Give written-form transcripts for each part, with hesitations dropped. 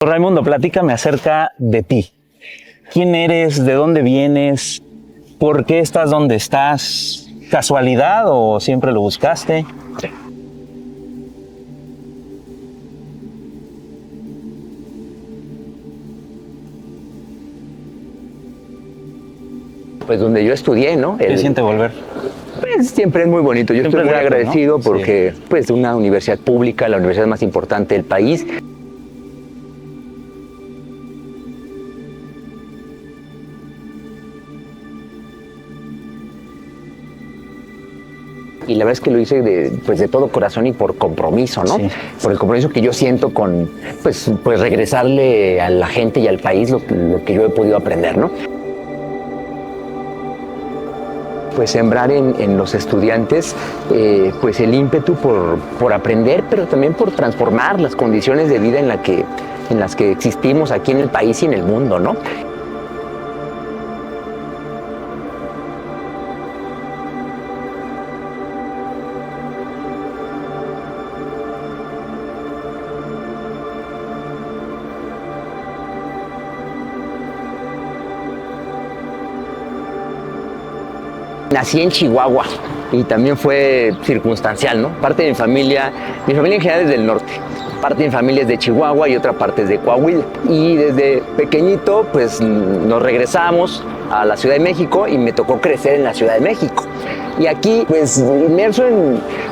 Raimundo, platícame acerca de ti. ¿Quién eres? ¿De dónde vienes? ¿Por qué estás donde estás? ¿Casualidad o siempre lo buscaste? Pues donde yo estudié, ¿no? ¿Qué siente volver? Pues siempre es muy bonito. Yo Siempre estoy muy es grato, agradecido, ¿no? porque pues una universidad pública, la universidad más importante del país. Y la verdad es que lo hice de todo corazón y por compromiso, ¿no? Sí. Por el compromiso que yo siento con pues regresarle a la gente y al país lo que yo he podido aprender, ¿no? Pues sembrar en los estudiantes pues el ímpetu por aprender, pero también por transformar las condiciones de vida en las que existimos aquí en el país y en el mundo, ¿no? Nací en Chihuahua y también fue circunstancial, ¿no? Parte de mi familia en general es del norte. Parte de mi familia es de Chihuahua y otra parte es de Coahuila. Y desde pequeñito, pues nos regresamos a la Ciudad de México y me tocó crecer en la Ciudad de México. Y aquí, pues, inmerso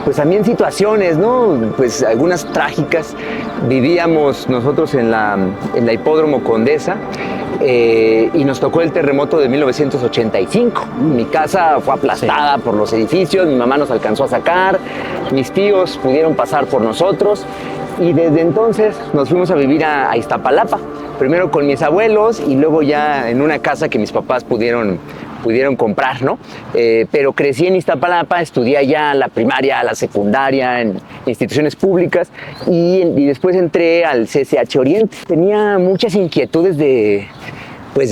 pues también situaciones, ¿no? Pues algunas trágicas. Vivíamos nosotros en la Hipódromo Condesa. Y nos tocó el terremoto de 1985. Mi casa fue aplastada por los edificios, mi mamá nos alcanzó a sacar, mis tíos pudieron pasar por nosotros y desde entonces nos fuimos a vivir a Iztapalapa, primero con mis abuelos y luego ya en una casa que mis papás pudieron comprar, ¿no? Pero crecí en Iztapalapa, estudié allá la primaria, la secundaria, en instituciones públicas y después entré al CCH Oriente. Tenía muchas inquietudes de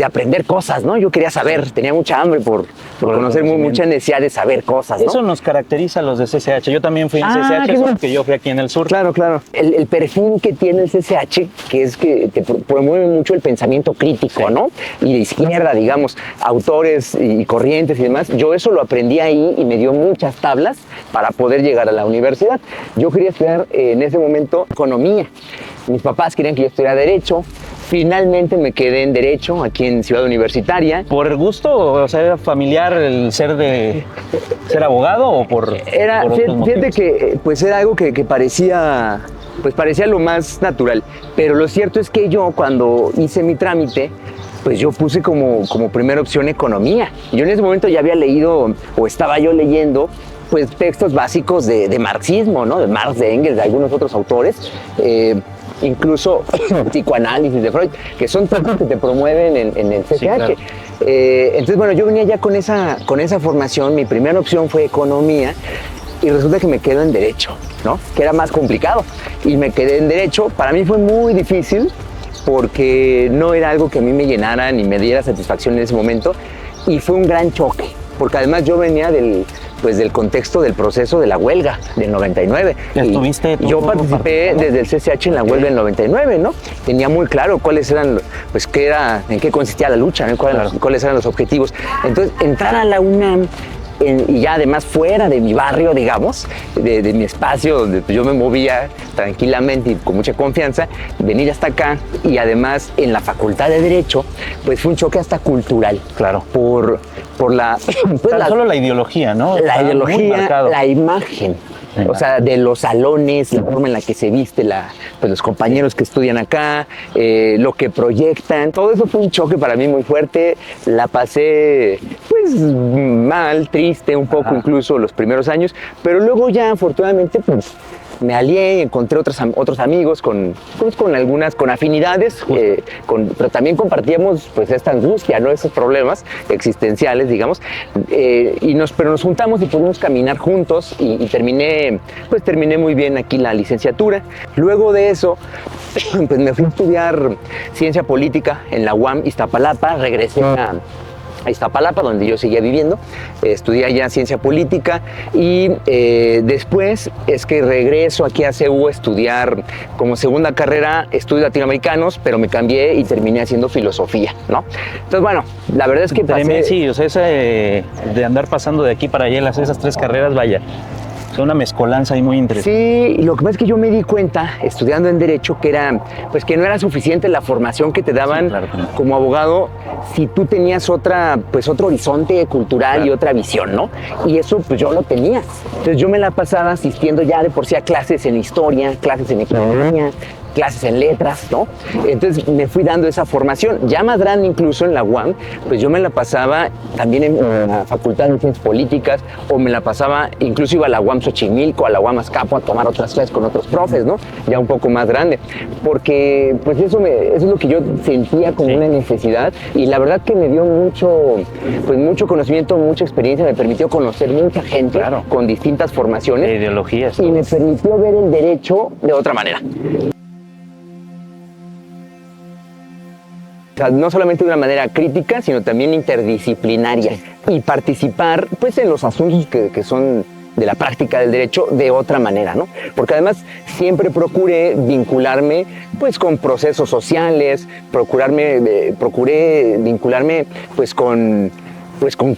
aprender cosas, ¿no? Yo quería saber, tenía mucha hambre por conocer, mucha necesidad de saber cosas, ¿no? Eso nos caracteriza a los de CCH. Yo también fui en CCH, porque yo fui aquí en el sur. Claro, claro. El perfil que tiene el CCH, que es que te promueve mucho el pensamiento crítico, ¿no? Y de izquierda, digamos, autores y corrientes y demás. Yo eso lo aprendí ahí y me dio muchas tablas para poder llegar a la universidad. Yo quería estudiar en ese momento economía. Mis papás querían que yo estudiara Derecho. Finalmente me quedé en Derecho, aquí en Ciudad Universitaria. ¿Por gusto? O sea, ¿era familiar el ser abogado o por otros motivos? Fíjate que pues era algo que parecía lo más natural. Pero lo cierto es que yo, cuando hice mi trámite, pues yo puse como primera opción Economía. Yo en ese momento ya había leído, o estaba yo leyendo, pues textos básicos de marxismo, ¿no? De Marx, de Engels, de algunos otros autores. Incluso psicoanálisis de Freud, que son textos que te promueven en el CCH. Sí, claro. Entonces, bueno, yo venía ya con esa formación. Mi primera opción fue Economía y resulta que me quedo en Derecho, ¿no? Que era más complicado. Y me quedé en Derecho. Para mí fue muy difícil porque no era algo que a mí me llenara ni me diera satisfacción en ese momento. Y fue un gran choque, porque además yo venía del contexto del proceso de la huelga del 99. Yo participé desde el CCH en la huelga del 99, ¿no? Tenía muy claro cuáles eran, pues en qué consistía la lucha, ¿no? Cuáles eran los objetivos. Entonces, entrar a la UNAM y ya además fuera de mi barrio, digamos, de mi espacio donde yo me movía tranquilamente y con mucha confianza, venir hasta acá y además en la Facultad de Derecho, pues fue un choque hasta cultural. Claro. Por la... solo la ideología, ¿no? La ideología, la imagen. O sea, de los salones, la forma en la que se viste los compañeros que estudian acá, lo que proyectan. Todo eso fue un choque para mí muy fuerte. La pasé, pues, mal, triste un poco. Ajá. Incluso los primeros años. Pero luego ya, afortunadamente, pues, me alié y encontré otros amigos con afinidades, pero también compartíamos pues esta angustia, ¿no? Esos problemas existenciales, digamos, pero nos juntamos y pudimos caminar juntos y terminé muy bien aquí la licenciatura. Luego de eso, pues me fui a estudiar ciencia política en la UAM Iztapalapa, regresé a Iztapalapa, donde yo seguía viviendo. Estudié allá ciencia política y después es que regreso aquí a CU a estudiar como segunda carrera estudios latinoamericanos, pero me cambié y terminé haciendo filosofía, ¿no? Entonces, bueno, la verdad es que pasé... Sí, o sea, ese de andar pasando de aquí para allá, esas 3 carreras, vaya, es una mezcolanza ahí muy interesante. Sí, lo que pasa es que yo me di cuenta, estudiando en Derecho, que que no era suficiente la formación que te daban Sí, claro que no. como abogado si tú tenías otro horizonte cultural y otra visión, ¿no? Y eso pues yo lo tenía. Entonces yo me la pasaba asistiendo ya de por sí a clases en historia, clases en economía, clases en letras, ¿no? Entonces me fui dando esa formación. Ya más grande incluso en la UAM, pues yo me la pasaba también en la Facultad de Ciencias Políticas, o me la pasaba, incluso iba a la UAM Xochimilco, a la UAM Azcapo a tomar otras clases con otros profes, ¿no? Ya un poco más grande. Porque pues eso es lo que yo sentía como una necesidad, y la verdad que me dio mucho conocimiento, mucha experiencia, me permitió conocer mucha gente con distintas formaciones. Ideologías. Y me permitió ver el derecho de otra manera. O sea, no solamente de una manera crítica, sino también interdisciplinaria, y participar pues en los asuntos que son de la práctica del derecho de otra manera, ¿no? Porque además siempre procuré vincularme pues con procesos sociales, procuré vincularme pues con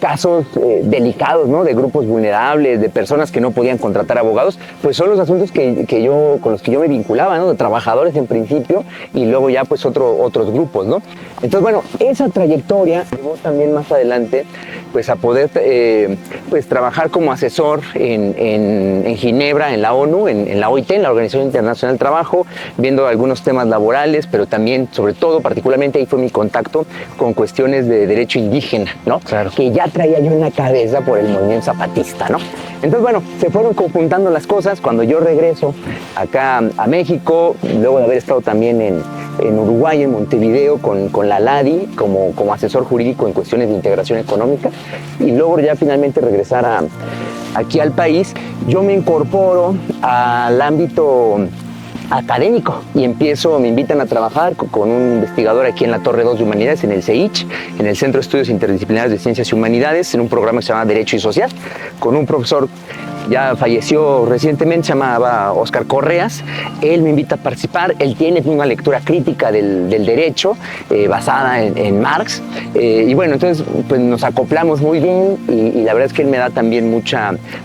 casos delicados, ¿no? De grupos vulnerables, de personas que no podían contratar abogados, pues son los asuntos con los que yo me vinculaba, ¿no? De trabajadores en principio, y luego ya pues otros grupos, ¿no? Entonces, bueno, esa trayectoria llevó también más adelante pues a poder pues trabajar como asesor en Ginebra, en la ONU, en la OIT, en la Organización Internacional del Trabajo, viendo algunos temas laborales, pero también, sobre todo, particularmente ahí fue mi contacto con cuestiones de derecho indígena, ¿no? Claro. Que ya traía yo en la cabeza por el movimiento zapatista, ¿no? Entonces, bueno, se fueron conjuntando las cosas. Cuando yo regreso acá a México, luego de haber estado también en Uruguay, en Montevideo, con la LADI como asesor jurídico en cuestiones de integración económica, y luego ya finalmente regresar aquí al país, yo me incorporo al ámbito académico y me invitan a trabajar con un investigador aquí en la Torre 2 de Humanidades, en el CEICH, en el Centro de Estudios Interdisciplinarios de Ciencias y Humanidades, en un programa que se llama Derecho y Social, con un profesor ya falleció recientemente, se llamaba Óscar Correas. Él me invita a participar. Él tiene una lectura crítica del derecho basada en Marx, y bueno, entonces pues nos acoplamos muy bien, y la verdad es que él me da también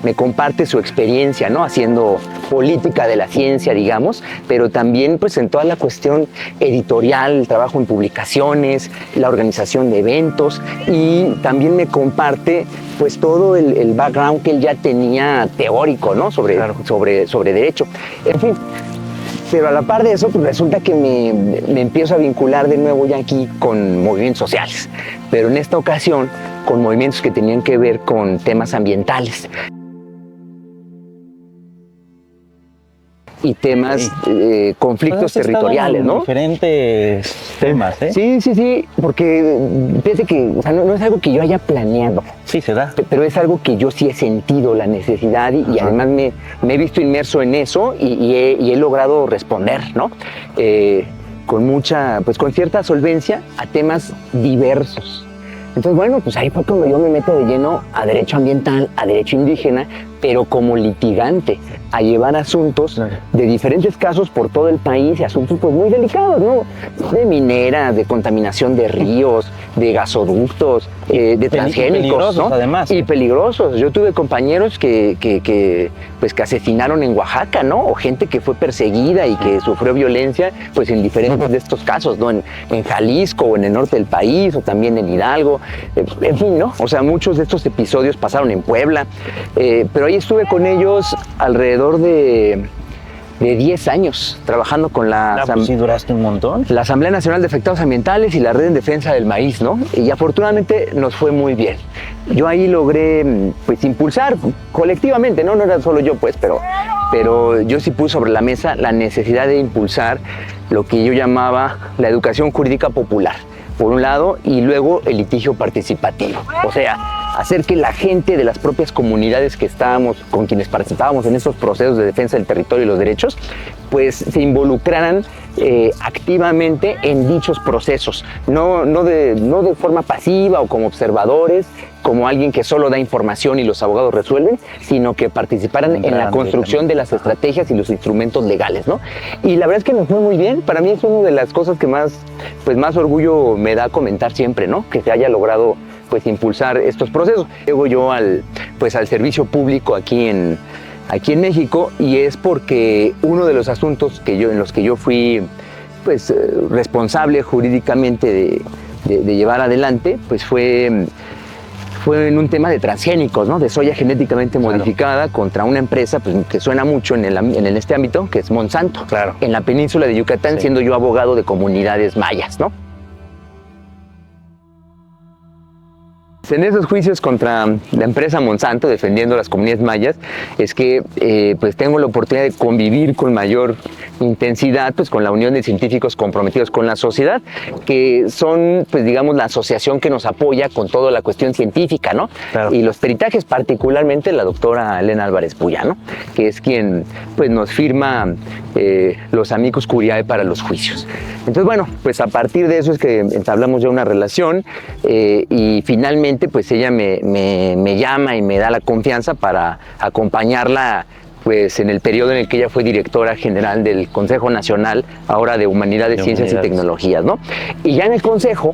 me comparte su experiencia, ¿no? Haciendo política de la ciencia, digamos, pero también pues en toda la cuestión editorial, el trabajo en publicaciones, la organización de eventos, y también me comparte pues todo el background que él ya tenía teórico, ¿no? sobre derecho. En fin, pero a la par de eso, pues resulta que me empiezo a vincular de nuevo ya aquí con movimientos sociales, pero en esta ocasión con movimientos que tenían que ver con temas ambientales y temas, conflictos territoriales, ¿no? Diferentes temas, ¿eh? Sí, porque fíjate que, o sea, no es algo que yo haya planeado. Sí, se da. Pero es algo que yo sí he sentido la necesidad, y además me he visto inmerso en eso, y he logrado responder, ¿no? Con cierta solvencia a temas diversos. Entonces, bueno, pues ahí fue cuando yo me meto de lleno a derecho ambiental, a derecho indígena, pero como litigante, a llevar asuntos de diferentes casos por todo el país, y asuntos pues muy delicados, ¿no? De mineras, de contaminación de ríos, de gasoductos, de transgénicos, ¿no? Además. Y peligrosos. Yo tuve compañeros que asesinaron en Oaxaca, ¿no? O gente que fue perseguida y que sufrió violencia, pues en diferentes de estos casos, ¿no? En Jalisco, o en el norte del país, o también en Hidalgo, en fin, ¿no? O sea, muchos de estos episodios pasaron en Puebla, pero ahí estuve con ellos alrededor de 10 años trabajando con Pues sí, duraste un montón. la Asamblea Nacional de Afectados Ambientales y la Red en Defensa del Maíz, ¿no? Y afortunadamente nos fue muy bien. Yo ahí logré pues impulsar colectivamente, no era solo yo, pues, pero yo sí puse sobre la mesa la necesidad de impulsar lo que yo llamaba la educación jurídica popular, por un lado, y luego el litigio participativo. O sea, hacer que la gente de las propias comunidades que estábamos, con quienes participábamos en estos procesos de defensa del territorio y los derechos, pues se involucraran activamente en dichos procesos, no de forma pasiva o como observadores, como alguien que solo da información y los abogados resuelven, sino que participaran en la construcción de las estrategias y los instrumentos legales, ¿no? Y la verdad es que nos fue muy bien. Para mí es una de las cosas que más orgullo me da comentar siempre, ¿no? Que se haya logrado pues impulsar estos procesos. Llego yo al servicio público aquí en México, y es porque uno de los asuntos en los que yo fui pues responsable jurídicamente de llevar adelante, pues fue en un tema de transgénicos, ¿no? De soya genéticamente modificada contra una empresa pues, que suena mucho en este ámbito, que es Monsanto, en la península de Yucatán, siendo yo abogado de comunidades mayas, ¿no? En esos juicios contra la empresa Monsanto, defendiendo las comunidades mayas, es que pues tengo la oportunidad de convivir con mayor intensidad pues con la unión de científicos comprometidos con la sociedad, que son pues digamos la asociación que nos apoya con toda la cuestión científica, ¿no? Claro. Y los peritajes, particularmente la doctora Elena Álvarez Puya, ¿no? Que es quien pues nos firma los amicus curiae para los juicios. Entonces bueno, pues a partir de eso es que entablamos ya una relación y finalmente pues ella me llama y me da la confianza para acompañarla pues en el periodo en el que ella fue directora general del Consejo Nacional, ahora de Humanidades, Ciencias y Tecnologías, ¿no? Y ya en el Consejo,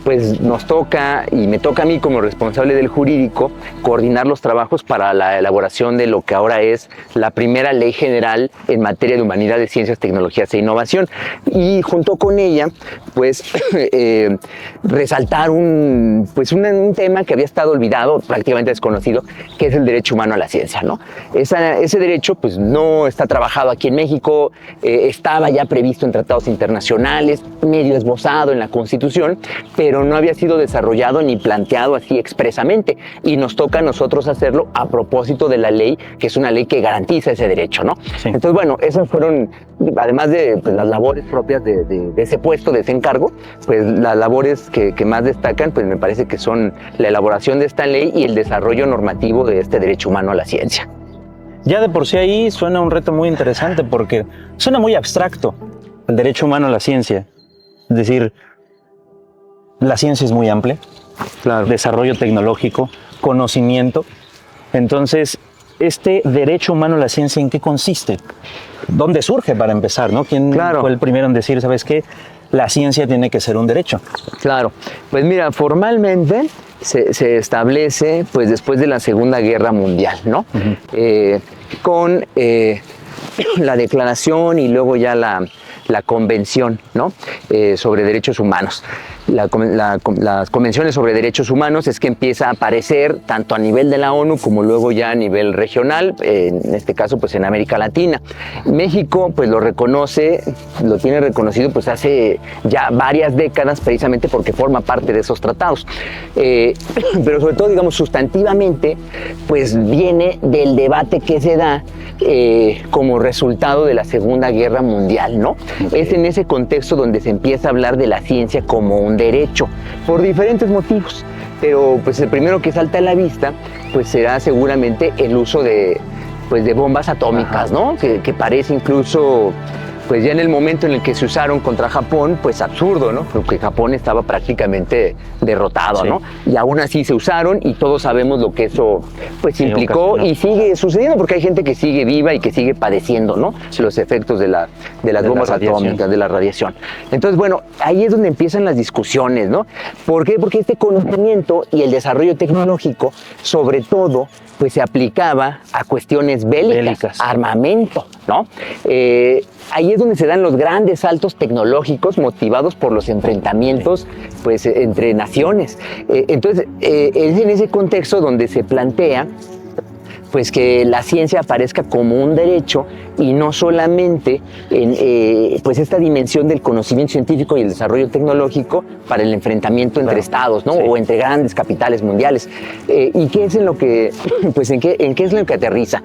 pues nos toca, y me toca a mí como responsable del jurídico, coordinar los trabajos para la elaboración de lo que ahora es la primera ley general en materia de humanidades, ciencias, tecnologías e innovación. Y junto con ella, pues resaltar un tema que había estado olvidado, prácticamente desconocido, que es el derecho humano a la ciencia, ¿no? Ese derecho pues no está trabajado aquí en México, estaba ya previsto en tratados internacionales, medio esbozado en la Constitución, pero no había sido desarrollado ni planteado así expresamente, y nos toca a nosotros hacerlo a propósito de la ley, que es una ley que garantiza ese derecho, ¿no? Sí. Entonces, bueno, esas fueron, además de pues, las labores propias de ese puesto, de ese encargo, pues las labores que más destacan, pues me parece que son la elaboración de esta ley y el desarrollo normativo de este derecho humano a la ciencia. Ya de por sí ahí suena un reto muy interesante, porque suena muy abstracto el derecho humano a la ciencia. Es decir, la ciencia es muy amplia, claro. Desarrollo tecnológico, conocimiento. Entonces, este derecho humano a la ciencia, ¿en qué consiste? ¿Dónde surge para empezar, no? ¿Quién fue el primero en decir, sabes qué? La ciencia tiene que ser un derecho. Claro, pues mira, formalmente se establece pues después de la Segunda Guerra Mundial, ¿no? Con la declaración y luego ya la convención, ¿no? Sobre derechos humanos. Las convenciones sobre derechos humanos es que empieza a aparecer tanto a nivel de la ONU como luego ya a nivel regional, en este caso pues en América Latina. México pues lo tiene reconocido pues hace ya varias décadas, precisamente porque forma parte de esos tratados. Pero sobre todo, digamos, sustantivamente pues viene del debate que se da como resultado de la Segunda Guerra Mundial, ¿no? Es en ese contexto donde se empieza a hablar de la ciencia como un derecho, por diferentes motivos, pero pues el primero que salta a la vista pues será seguramente el uso de bombas atómicas, ¿no? Que parece incluso pues ya en el momento en el que se usaron contra Japón, pues absurdo, ¿no? Porque Japón estaba prácticamente derrotado, sí. ¿no? Y aún así se usaron y todos sabemos lo que eso pues implicó y sigue sucediendo, porque hay gente que sigue viva y que sigue padeciendo, ¿no? Sí. Los efectos de las bombas atómicas, de la radiación. Entonces, bueno, ahí es donde empiezan las discusiones, ¿no? ¿Por qué? Porque este conocimiento y el desarrollo tecnológico, sobre todo, pues se aplicaba a cuestiones bélicas. Armamento, ¿no? Ahí es donde se dan los grandes saltos tecnológicos motivados por los enfrentamientos pues, entre naciones. Entonces, es en ese contexto donde se plantea pues que la ciencia aparezca como un derecho y no solamente en pues esta dimensión del conocimiento científico y el desarrollo tecnológico para el enfrentamiento entre estados, ¿no? Sí. O entre grandes capitales mundiales. ¿Y qué es en lo que, pues en qué es lo que aterriza?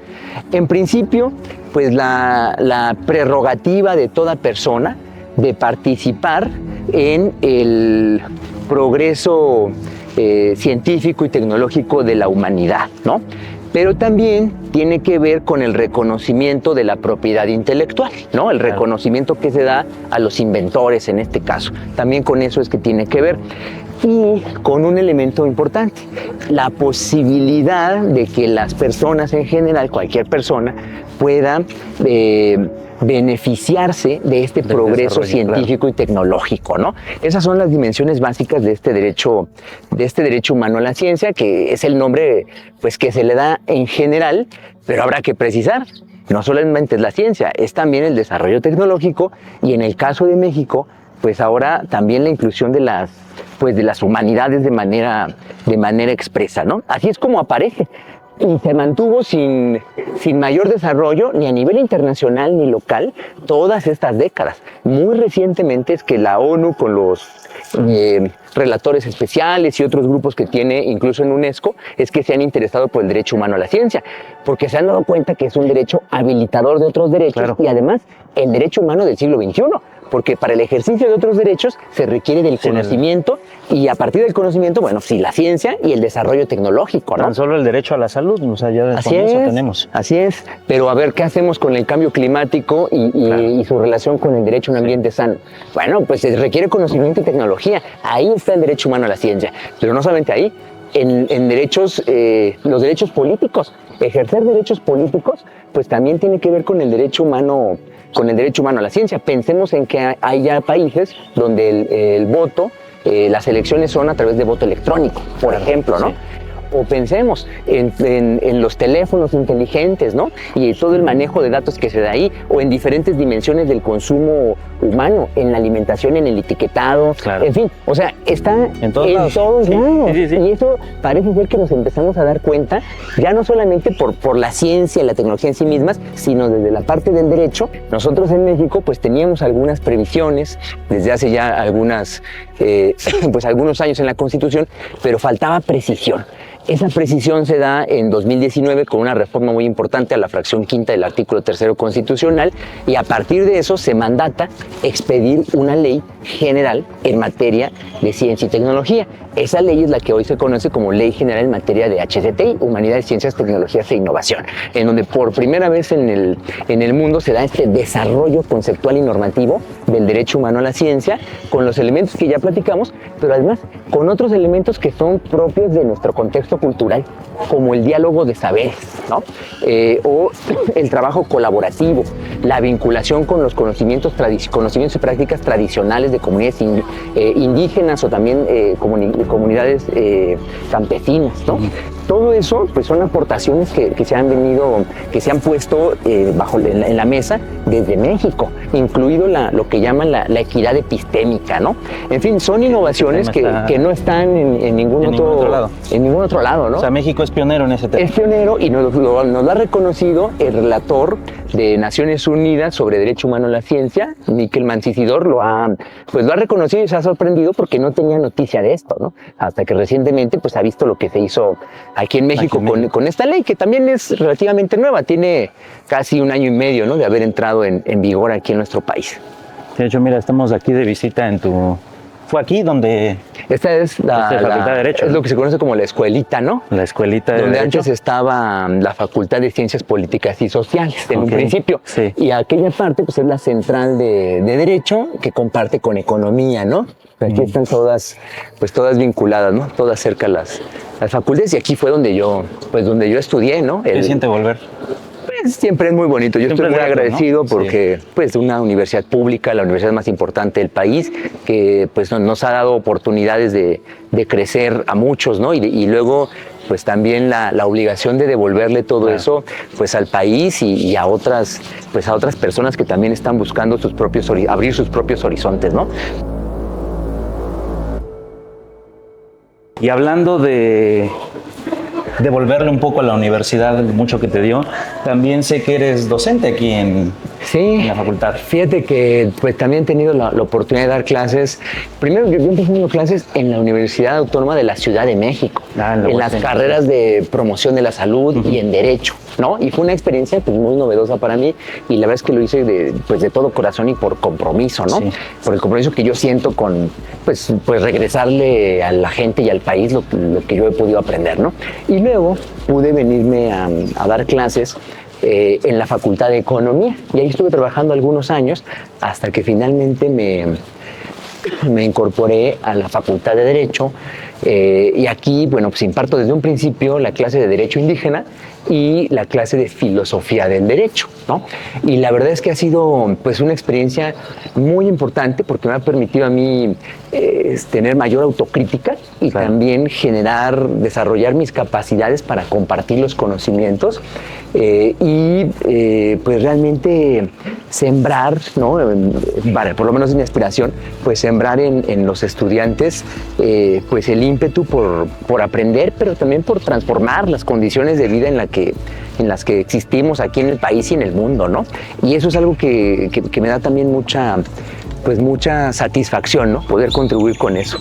En principio, pues la prerrogativa de toda persona de participar en el progreso científico y tecnológico de la humanidad, ¿no? Pero también tiene que ver con el reconocimiento de la propiedad intelectual, ¿no? El reconocimiento que se da a los inventores en este caso. También con eso es que tiene que ver. Y con un elemento importante, la posibilidad de que las personas en general, cualquier persona, pueda beneficiarse de este progreso científico y tecnológico, ¿no? Esas son las dimensiones básicas de este derecho humano a la ciencia, que es el nombre, pues, que se le da en general, pero habrá que precisar. No solamente es la ciencia, es también el desarrollo tecnológico y en el caso de México, pues ahora también la inclusión de las humanidades de manera expresa, ¿no? Así es como aparece. Y se mantuvo sin mayor desarrollo ni a nivel internacional ni local todas estas décadas. Muy recientemente es que la ONU con los relatores especiales y otros grupos que tiene incluso en UNESCO es que se han interesado por el derecho humano a la ciencia, porque se han dado cuenta que es un derecho habilitador de otros derechos y además el derecho humano del siglo XXI. Porque para el ejercicio de otros derechos se requiere del conocimiento y a partir del conocimiento, bueno, sí, la ciencia y el desarrollo tecnológico, ¿no? Tan solo el derecho a la salud, o sea, ya de eso tenemos. Así es, pero a ver, ¿qué hacemos con el cambio climático y su relación con el derecho a un ambiente sano? Bueno, pues se requiere conocimiento y tecnología, ahí está el derecho humano a la ciencia, pero no solamente ahí, en derechos, los derechos políticos, ejercer derechos políticos, pues también tiene que ver con el derecho humano a la ciencia. Pensemos en que hay ya países donde el voto, las elecciones son a través de voto electrónico, por ejemplo, ¿no? Sí. O pensemos en los teléfonos inteligentes, ¿no? Y todo el manejo de datos que se da ahí, o en diferentes dimensiones del consumo humano, en la alimentación, en el etiquetado, en fin, o sea, está en todos lados. Sí. Y eso parece ser que nos empezamos a dar cuenta, ya no solamente por la ciencia y la tecnología en sí mismas, sino desde la parte del derecho. Nosotros en México pues teníamos algunas previsiones desde hace ya algunos años en la Constitución, pero faltaba precisión. Esa precisión se da en 2019 con una reforma muy importante a la fracción quinta del artículo 3º constitucional y a partir de eso se mandata expedir una ley general en materia de ciencia y tecnología. Esa ley es la que hoy se conoce como Ley General en materia de HCTI, Humanidades, Ciencias, Tecnologías e Innovación, en donde por primera vez en el mundo se da este desarrollo conceptual y normativo del derecho humano a la ciencia, con los elementos que ya platicamos, pero además con otros elementos que son propios de nuestro contexto cultural, como el diálogo de saberes, ¿no? O el trabajo colaborativo, la vinculación con los conocimientos y prácticas tradicionales de comunidades indígenas o también comunidades campesinas, ¿no? Todo eso pues son aportaciones que se han puesto en la mesa desde México, incluido lo que llaman la equidad epistémica, ¿no? En fin, son innovaciones que no están en ningún otro lado, ¿no? O sea, México es pionero en ese tema. Es pionero y nos lo ha reconocido el relator de Naciones Unidas sobre Derecho Humano a la Ciencia, Miquel Mancisidor, lo ha reconocido y se ha sorprendido porque no tenía noticia de esto, ¿no? Hasta que recientemente pues ha visto lo que se hizo aquí en México con esta ley, que también es relativamente nueva, tiene casi 1 año y medio, ¿no?, de haber entrado en vigor aquí en nuestro país. De hecho, mira, estamos aquí de visita en tu... Fue aquí donde... Esta es la Facultad de Derecho. Es lo que se conoce como la escuelita, ¿no? La escuelita de donde Derecho. Antes estaba la Facultad de Ciencias Políticas y Sociales, en un principio. Sí. Y aquella parte pues es la central de Derecho que comparte con Economía, ¿no? Aquí están todas vinculadas, ¿no? Todas cerca las facultades y aquí fue donde yo estudié, ¿no? ¿Qué siente volver? Siempre es muy bonito. Yo estoy muy agradecido, ¿no? Porque pues una universidad pública, la universidad más importante del país, que pues nos ha dado oportunidades de crecer a muchos, ¿no? Y luego pues también la obligación de devolverle todo eso pues al país y a otras personas que también están buscando abrir sus propios horizontes, ¿no? Y hablando de devolverle un poco a la universidad mucho que te dio, también sé que eres docente aquí en la facultad. Fíjate que pues también he tenido la oportunidad de dar clases. Primero yo empecé dando clases en la Universidad Autónoma de la Ciudad de México, en las carreras de promoción de la salud y en Derecho. ¿no? Y fue una experiencia pues, muy novedosa para mí y la verdad es que lo hice de todo corazón y por compromiso, ¿no? Sí. Por el compromiso que yo siento con, pues regresarle a la gente y al país lo que yo he podido aprender, ¿no? Y luego pude venirme a dar clases en la Facultad de Economía y ahí estuve trabajando algunos años hasta que finalmente me incorporé a la Facultad de Derecho y aquí, bueno, pues imparto desde un principio la clase de Derecho Indígena y la clase de Filosofía del Derecho, ¿no? Y la verdad es que ha sido pues una experiencia muy importante porque me ha permitido a mí tener mayor autocrítica y también desarrollar mis capacidades para compartir los conocimientos pues realmente sembrar, ¿no? Por lo menos en mi aspiración, pues sembrar en los estudiantes pues el ímpetu por aprender, pero también por transformar las condiciones de vida en las que existimos aquí en el país y en el mundo, ¿no? Y eso es algo que me da también mucha satisfacción, ¿no? Poder contribuir con eso.